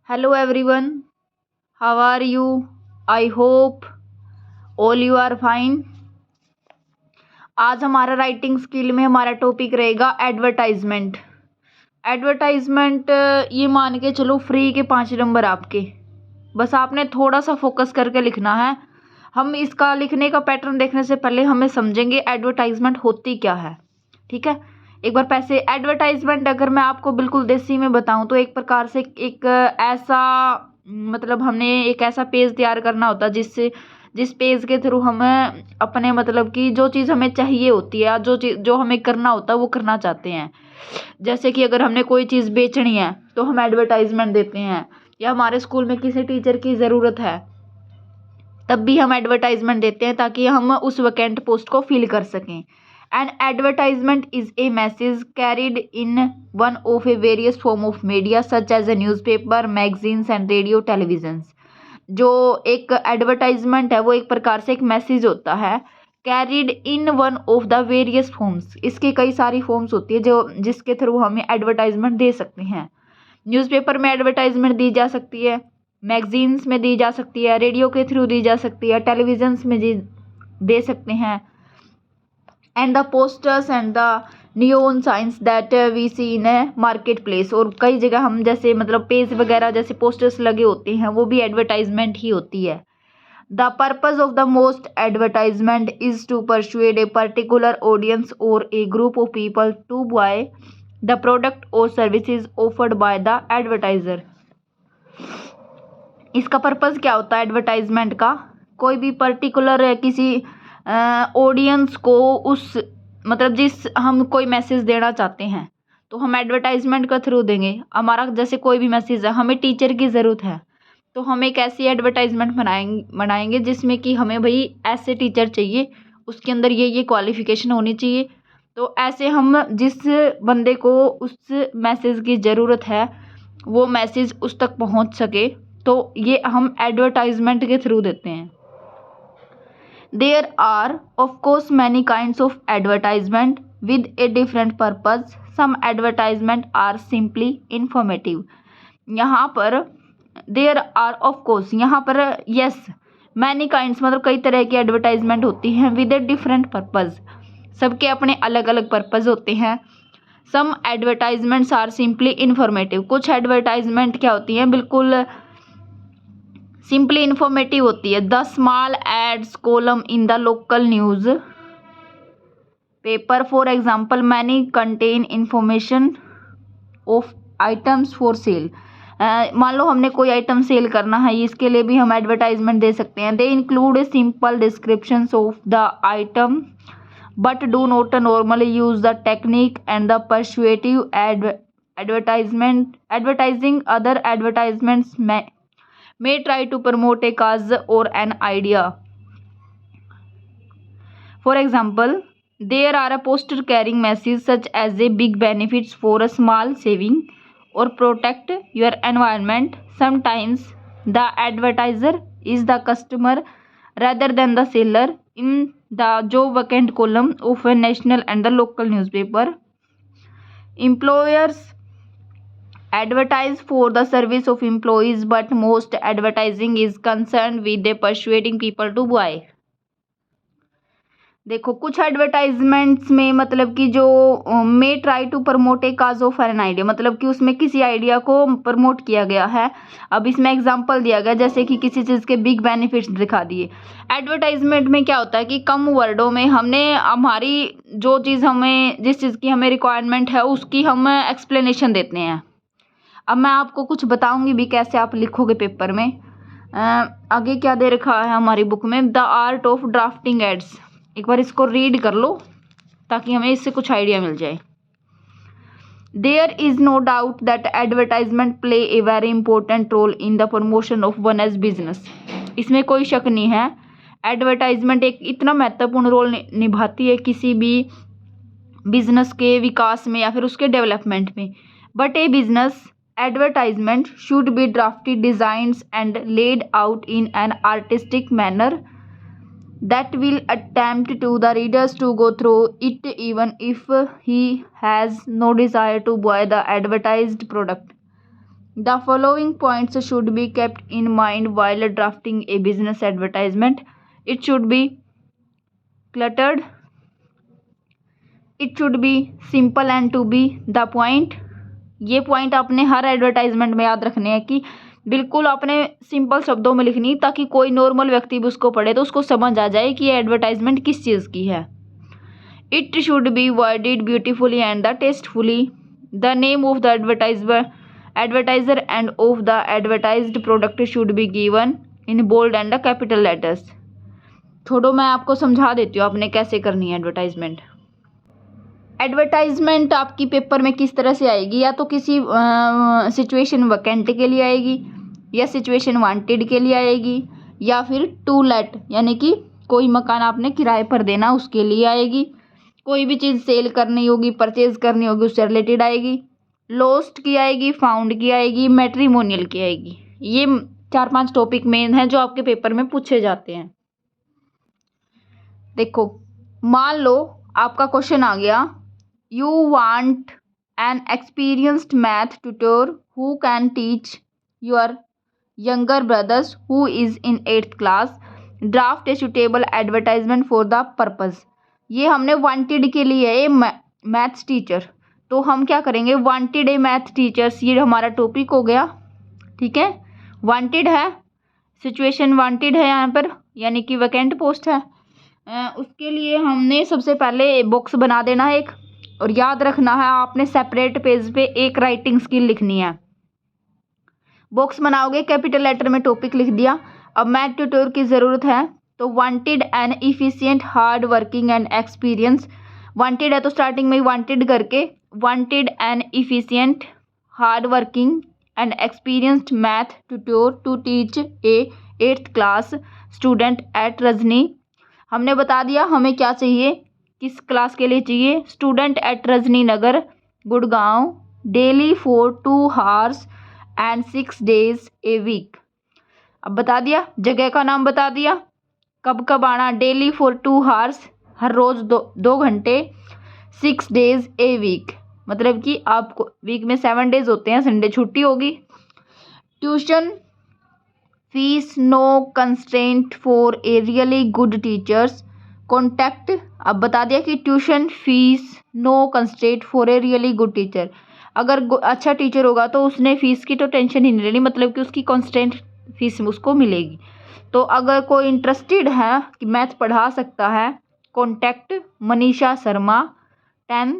Hello everyone, how are you? I hope all you are fine. आज हमारा writing skill में हमारा topic रहेगा एडवर्टाइजमेंट। एडवर्टाइजमेंट ये मान के चलो फ्री के 5 नंबर आपके, बस आपने थोड़ा सा फोकस करके लिखना है। हम इसका लिखने का पैटर्न देखने से पहले हमें समझेंगे एडवर्टाइजमेंट होती क्या है। ठीक है, एक बार पैसे एडवर्टाइजमेंट अगर मैं आपको बिल्कुल देसी में बताऊं तो एक प्रकार से एक ऐसा मतलब हमने एक ऐसा पेज तैयार करना होता है जिस पेज के थ्रू हम अपने मतलब कि जो चीज़ हमें चाहिए होती है, जो चीज़ जो हमें करना होता है वो करना चाहते हैं। जैसे कि अगर हमने कोई चीज़ बेचनी है तो हम एडवर्टाइजमेंट देते हैं, या हमारे स्कूल में किसी टीचर की ज़रूरत है तब भी हम एडवर्टाइजमेंट देते हैं ताकि हम उस वैकेंट पोस्ट को फिल कर सकें। And advertisement is a message carried in one of a various form of media such as a newspaper, magazines and radio television. जो एक एडवर्टाइजमेंट है वो एक प्रकार से एक मैसेज होता है carried in one of the various forms. इसकी कई सारी फॉर्म्स होती है जो जिसके थ्रू हमें एडवर्टाइजमेंट दे सकते हैं। न्यूज़पेपर में एडवर्टाइजमेंट दी जा सकती है, मैगजीन्स में दी जा सकती है, रेडियो के थ्रू दी जा सकती है, टेलीविजन्स में दे सकते हैं। And the posters and the neon signs that we see in a market place. और कई जगह हम जैसे मतलब पेज वगैरह जैसे पोस्टर्स लगे होते हैं वो भी एडवर्टाइजमेंट ही होती है। The purpose of the most advertisement is to persuade a particular audience और a group of people to buy the product और services offered by the advertiser. इसका पर्पस क्या होता है एडवर्टाइजमेंट का? कोई भी पर्टिकुलर किसी ऑडियंस को उस मतलब जिस हम कोई मैसेज देना चाहते हैं तो हम एडवर्टाइजमेंट का थ्रू देंगे। हमारा जैसे कोई भी मैसेज है, हमें टीचर की ज़रूरत है तो हम एक ऐसी एडवर्टाइजमेंट बनाएंगे जिसमें कि हमें भाई ऐसे टीचर चाहिए, उसके अंदर ये क्वालिफिकेशन होनी चाहिए। तो ऐसे हम जिस बंदे को उस मैसेज की ज़रूरत है वो मैसेज उस तक पहुंच सके, तो ये हम एडवर्टाइजमेंट के थ्रू देते हैं। There are of course many kinds of advertisement with a different purpose. Some advertisement are simply informative. यहाँ पर there are of course, यहाँ पर yes many kinds मतलब कई तरह की एडवर्टाइजमेंट होती हैं with a different purpose, सबके अपने अलग अलग पर्पज होते हैं। Some advertisements are simply informative. कुछ एडवर्टाइजमेंट क्या होती हैं बिल्कुल सिंपली इंफॉर्मेटिव होती है। The small ads column in the local newspaper for example many contain information of items for sale. मान लो हमने कोई आइटम सेल करना है, इसके लिए भी हम एडवर्टाइजमेंट दे सकते हैं। They include a simple description of the item but do not normally use the technique and the persuasive advertising other advertisements may try to promote a cause or an idea. For example, there are a poster carrying messages such as a big benefits for a small saving or protect your environment. Sometimes the advertiser is the customer rather than the seller in the job vacant column of a national and the local newspaper. Employers advertise for the service of employees but most advertising is concerned with the persuading people to buy. देखो कुछ advertisements में मतलब कि जो may try to promote a cause of an idea, मतलब कि उसमें किसी आइडिया को प्रमोट किया गया है। अब इसमें एग्जांपल दिया गया जैसे कि किसी चीज़ के बिग बेनिफिट्स दिखा दिए। एडवर्टाइजमेंट में क्या होता है कि कम वर्डों में हमने हमारी जो चीज़ हमें जिस चीज़ की हमें रिक्वायरमेंट है उसकी हम एक्सप्लेनेशन देते हैं। अब मैं आपको कुछ बताऊंगी भी कैसे आप लिखोगे पेपर में। आगे क्या दे रखा है हमारी बुक में, the art of drafting ads. एक बार इसको रीड कर लो ताकि हमें इससे कुछ आइडिया मिल जाए। There is no doubt that advertisement play a very important role in the promotion of one as business. इसमें कोई शक नहीं है, एडवर्टाइजमेंट एक इतना महत्वपूर्ण रोल निभाती है किसी भी बिजनेस के विकास में या फिर उसके डेवलपमेंट में। But A business advertisement should be drafted, designs and laid out in an artistic manner that will attempt to the readers to go through it even if he has no desire to buy the advertised product. The following points should be kept in mind while drafting a business advertisement. It should be cluttered, it should be simple and to be the point. ये point आपने हर advertisement में याद रखने हैं कि बिल्कुल आपने सिंपल शब्दों में लिखनी, ताकि कोई नॉर्मल व्यक्ति भी उसको पढ़े तो उसको समझ आ जाए कि ये एडवर्टाइजमेंट किस चीज़ की है. It should be worded beautifully and the tastefully. The name of the advertiser and of the advertised product should be given in bold and the capital letters. छोड़ो, मैं आपको समझा देती हूँ आपने कैसे करनी है एडवर्टाइजमेंट. एडवर्टाइजमेंट आपकी पेपर में किस तरह से आएगी, या तो किसी सिचुएशन वैकेंट के लिए आएगी, या सिचुएशन वांटेड के लिए आएगी, या फिर टू लेट यानी कि कोई मकान आपने किराए पर देना उसके लिए आएगी, कोई भी चीज़ सेल करनी होगी, परचेज करनी होगी, उससे रिलेटेड आएगी, लॉस्ट की आएगी, फाउंड की आएगी, मैट्रिमोनियल की आएगी. ये 4-5 टॉपिक मेन है जो आपके पेपर में पूछे जाते हैं. देखो, मान लो आपका क्वेश्चन आ गया, you want an experienced math tutor who can teach your younger brothers who is in 8th class, draft a suitable advertisement for the purpose. ये हमने वांटेड के लिए है मैथ्स टीचर, तो हम क्या करेंगे, वांटेड ए मैथ टीचर्स, ये हमारा टॉपिक हो गया. ठीक है, वांटेड है, सिचुएशन वांटेड है यहाँ पर, यानी कि वैकेंट पोस्ट है. उसके लिए हमने सबसे पहले बॉक्स बना देना है एक, और याद रखना है आपने सेपरेट पेज पे एक राइटिंग स्किल लिखनी है. बॉक्स बनाओगे, कैपिटल लेटर में टॉपिक लिख दिया. अब मैथ ट्यूटर की ज़रूरत है, तो wanted an efficient hard working and experience. Wanted है तो स्टार्टिंग में वांटेड करके, wanted an efficient hard working and experienced math tutor to teach a 8th class student at Rajni. हमने बता दिया हमें क्या चाहिए, किस क्लास के लिए चाहिए, student at Rajni Nagar Gurgaon, daily for 2 hours and 6 days a week. अब बता दिया, जगह का नाम बता दिया, कब कब आना, डेली फॉर 2 hours, हर रोज़ 2 घंटे, 6 days ए वीक, मतलब कि आपको वीक में 7 days होते हैं, संडे छुट्टी होगी. Tuition fees no constraint for a really good teachers, contact. अब बता दिया कि tuition fees no constraint for a really good teacher. अगर अच्छा टीचर होगा तो उसने फीस की तो टेंशन ही नहीं लेनी, मतलब कि उसकी कांस्टेंट फीस उसको मिलेगी. तो अगर कोई इंटरेस्टेड है कि मैथ पढ़ा सकता है, कॉन्टैक्ट मनीषा शर्मा, 10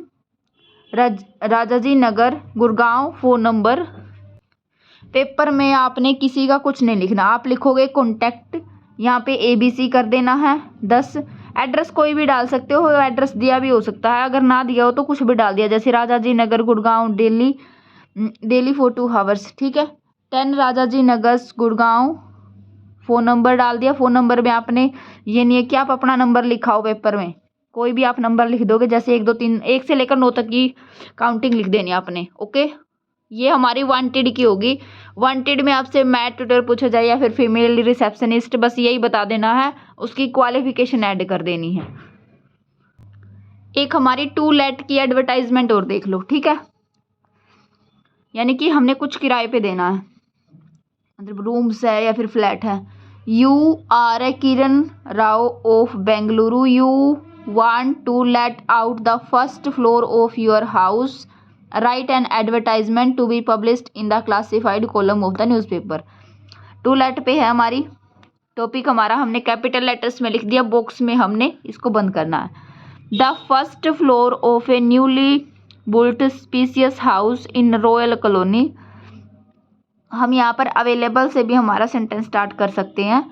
राजाजी नगर गुड़गांव, फ़ोन नंबर. पेपर में आपने किसी का कुछ नहीं लिखना, आप लिखोगे कॉन्टैक्ट, यहाँ पे ABC कर देना है 10. एड्रेस कोई भी डाल सकते हो, एड्रेस दिया भी हो सकता है, अगर ना दिया हो तो कुछ भी डाल दिया, जैसे राजाजी नगर गुड़गांव डेली फॉर 2 hours. ठीक है, 10 राजाजी नगर गुड़गांव, फ़ोन नंबर डाल दिया. फ़ोन नंबर में आपने ये नहीं है कि आप अपना नंबर लिखाओ पेपर में, कोई भी आप नंबर लिख दोगे, जैसे 1 2 3 1 से लेकर 9 तक की काउंटिंग लिख देनी आपने. ओके, ये हमारी वांटेड की होगी. वांटेड में आपसे मैथ ट्यूटर पूछा जाए या फिर फीमेल रिसेप्शनिस्ट, बस यही बता देना है, उसकी क्वालिफिकेशन ऐड कर देनी है. एक हमारी टू लेट की एडवर्टाइजमेंट और देख लो. ठीक है, यानी कि हमने कुछ किराए पे देना है, मतलब रूम्स है या फिर फ्लैट है. You are a Kiran Rao of Bengaluru, you want to let out the first floor of your house, write an advertisement to be published in the classified column of the newspaper. To let पे है हमारी topic, हमारा हमने capital letters में लिख दिया, box में हमने इसको बंद करना है. The first floor of a newly built spacious house in Royal Colony. हम यहाँ पर अवेलेबल से भी हमारा सेंटेंस स्टार्ट कर सकते हैं,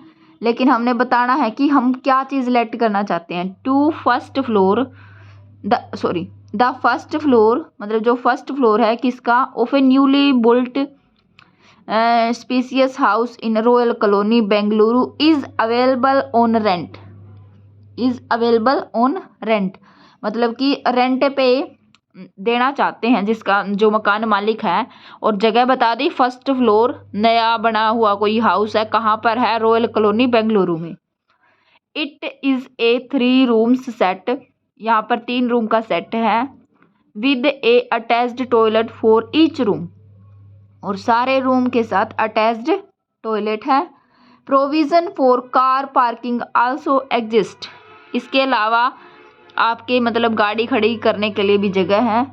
लेकिन हमने बताना है कि हम क्या चीज़ लेट करना चाहते हैं. To first floor the first floor, मतलब जो फर्स्ट फ्लोर है किसका, of a newly built spacious house in Royal Colony Bengaluru is available on rent. Is available on rent मतलब कि रेंट पे देना चाहते हैं, जिसका जो मकान मालिक है, और जगह बता दी फर्स्ट फ्लोर, नया बना हुआ कोई हाउस है, कहाँ पर है, रॉयल कॉलोनी बेंगलुरु में. It is a 3 rooms set, यहाँ पर 3 रूम का सेट है, with A attached toilet for each room. और सारे रूम के साथ अटैच्ड टॉयलेट है। Provision for car parking also exist, इसके अलावा आपके मतलब गाड़ी खड़ी करने के लिए भी जगह है।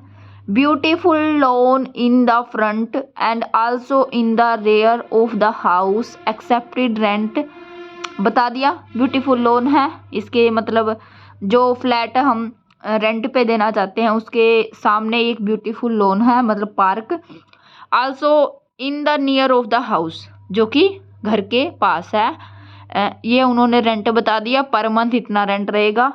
Beautiful lawn in the front and also in the rear of the house expected rent, बता दिया। ब्यूटीफुल लॉन है, इसके मतलब जो फ्लैट हम रेंट पे देना चाहते हैं उसके सामने एक ब्यूटीफुल लॉन है, मतलब park. Also in the near of the house, जो कि घर के पास है। ये उन्होंने रेंट बता दिया, पर मंथ इतना रेंट रहेगा।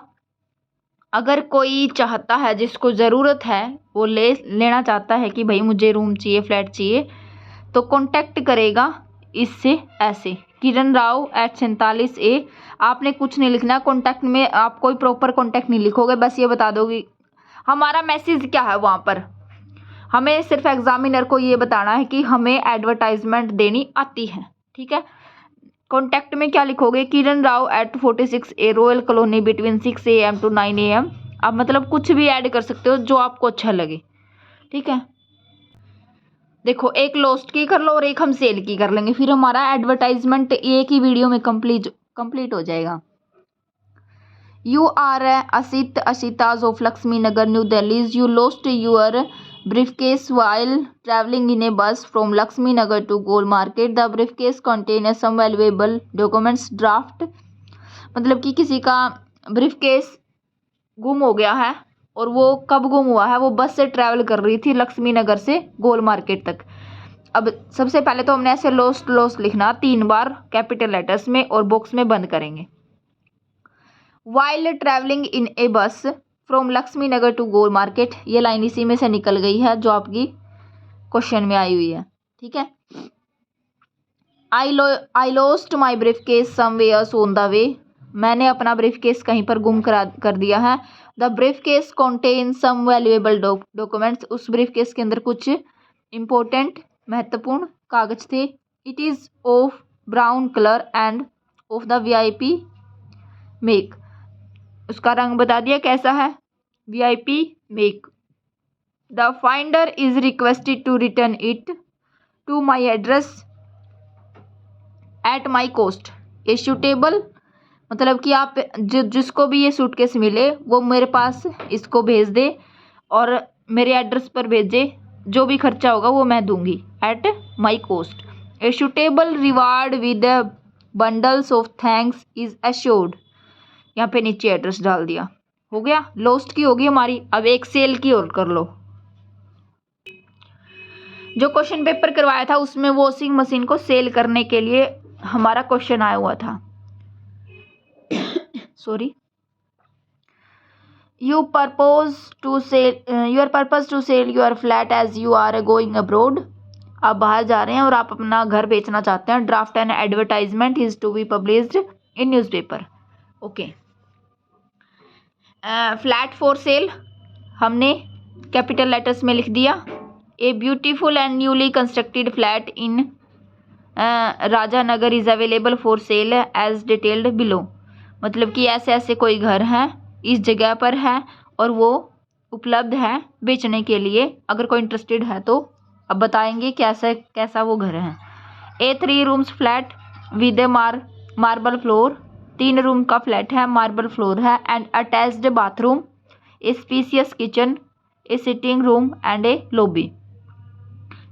अगर कोई चाहता है, जिसको ज़रूरत है, वो लेना चाहता है कि भाई मुझे रूम चाहिए, फ्लैट चाहिए, तो कांटेक्ट करेगा इससे ऐसे किरण राव @47A। आपने कुछ नहीं लिखना कॉन्टैक्ट में, आप कोई प्रॉपर कॉन्टैक्ट नहीं लिखोगे, बस ये बता दोगे हमारा मैसेज क्या है। वहाँ पर हमें सिर्फ एग्जामिनर को ये बताना है कि हमें एडवर्टाइजमेंट देनी आती है, ठीक है। कॉन्टैक्ट में क्या लिखोगे, Kiran Rao @46A royal colony between 6 AM to 9 AM। आप मतलब कुछ भी ऐड कर सकते हो जो आपको अच्छा लगे, ठीक है। देखो, एक लॉस्ट की कर लो और एक हम सेल की कर लेंगे, फिर हमारा एडवर्टाइजमेंट एक ही वीडियो में कंप्लीट हो जाएगा। यू आर असित अशिताज of Laxmi Nagar New Delhi, you lost your briefcase while traveling in a bus from Lakshmi Nagar to Gold Market. The briefcase contains some valuable documents. Draft मतलब कि किसी का briefcase गुम हो गया है, और वो कब गुम हुआ है, वो बस से ट्रैवल कर रही थी लक्ष्मी नगर से गोल मार्केट तक। अब सबसे पहले तो हमने ऐसे लॉस्ट लिखना 3 बार कैपिटल लेटर्स में और बॉक्स में बंद करेंगे। While traveling in a bus from Lakshmi Nagar to Gol Market, ये लाइन इसी में से निकल गई है जो आपकी क्वेश्चन में आई हुई है, ठीक है। I lost my brief case somewhere on the way, मैंने अपना ब्रीफ केस कहीं पर गुम कर दिया है। The briefcase contain some valuable documents, उस ब्रीफ केस के अंदर कुछ इंपॉर्टेंट महत्वपूर्ण कागज थे। It is of brown colour and of the VIP make, उसका रंग बता दिया कैसा है, VIP make. The finder is requested to return it to my address at my cost. A suitable मतलब कि आप जिसको भी ये सूटकेस मिले वो मेरे पास इसको भेज दे और मेरे एड्रेस पर भेजे, जो भी खर्चा होगा वो मैं दूंगी, eight my cost. A suitable reward with bundles of thanks is assured, यहाँ पे नीचे एड्रेस डाल दिया। हो गया, लॉस्ट की होगी हमारी। अब एक सेल की और कर लो। जो क्वेश्चन पेपर करवाया था उसमें वॉशिंग मशीन को सेल करने के लिए हमारा क्वेश्चन आया हुआ था। Sorry, your purpose to sell your flat as you are going abroad, आप बाहर जा रहे हैं और आप अपना घर बेचना चाहते हैं। Draft an advertisement is to be published in newspaper. Okay, flat for sale हमने कैपिटल लेटर्स में लिख दिया। A beautiful and newly constructed flat in Raja Nagar is available for sale as detailed below, मतलब कि ऐसे ऐसे कोई घर हैं इस जगह पर है और वो उपलब्ध है बेचने के लिए, अगर कोई इंटरेस्टेड है तो अब बताएंगे कैसा वो घर है। ए 3 rooms flat with marble floor, 3 room का फ्लैट है, मार्बल फ्लोर है, and attached bathroom, A spacious kitchen, A sitting room and A lobby.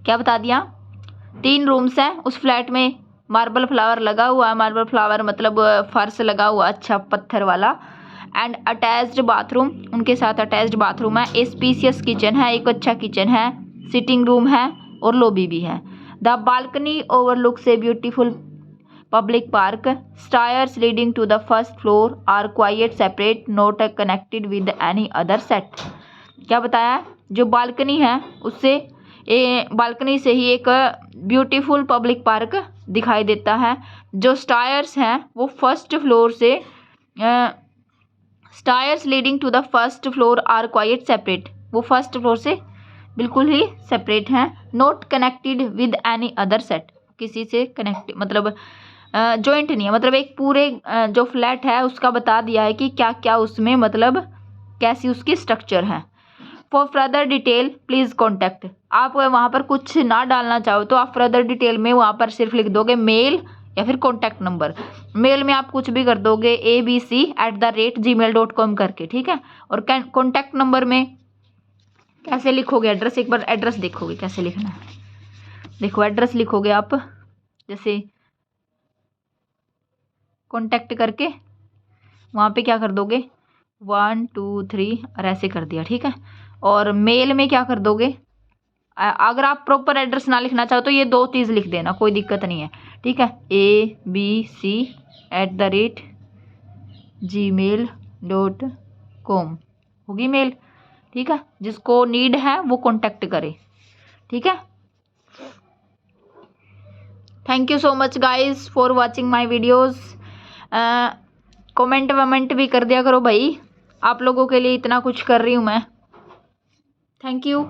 क्या बता दिया, 3 रूम्स हैं उस फ्लैट में, मार्बल फ्लावर लगा हुआ है, मार्बल फ्लावर मतलब फर्श लगा हुआ अच्छा पत्थर वाला, एंड अटैच्ड बाथरूम, उनके साथ अटैच्ड बाथरूम है, ए स्पेशियस किचन है, एक अच्छा किचन है, सिटिंग रूम है और लॉबी भी है। The balcony overlooks a beautiful public park, stairs leading to the first floor are quite separate not connected with any other set. क्या बताया, जो बालकनी है उससे बालकनी से ही एक ब्यूटीफुल पब्लिक पार्क दिखाई देता है। जो स्टायर्स हैं वो फर्स्ट फ्लोर से stairs leading to the first floor are quite separate, वो फर्स्ट फ्लोर से बिल्कुल ही सेपरेट हैं। Not connected with any other set, किसी से कनेक्ट मतलब जॉइंट नहीं है, मतलब एक पूरे जो फ्लैट है उसका बता दिया है कि क्या क्या उसमें मतलब कैसी उसकी स्ट्रक्चर है। For further detail please contact. आप वहाँ पर कुछ ना डालना चाहो तो आप फर्दर डिटेल में वहाँ पर सिर्फ लिख दोगे मेल या फिर कॉन्टैक्ट नंबर। मेल में आप कुछ भी कर दोगे abc@gmail.com करके, ठीक है। और कॉन्टैक्ट नंबर में कैसे लिखोगे एड्रेस, एक बार एड्रेस देखोगे कैसे लिखना है। देखो एड्रेस लिखोगे आप, जैसे कॉन्टैक्ट करके वहाँ पे क्या कर दोगे 1 2 3 और ऐसे कर दिया, ठीक है। और मेल में क्या कर दोगे, अगर आप प्रॉपर एड्रेस ना लिखना चाहो तो ये 2 चीज़ लिख देना, कोई दिक्कत नहीं है, ठीक है। abc@gmail.com होगी मेल, ठीक है। जिसको नीड है वो कॉन्टैक्ट करे, ठीक है। Thank you so much guys for watching my videos. Comment वमेंट भी कर दिया करो भाई, आप लोगों के लिए इतना कुछ कर रही हूँ मैं। Thank you.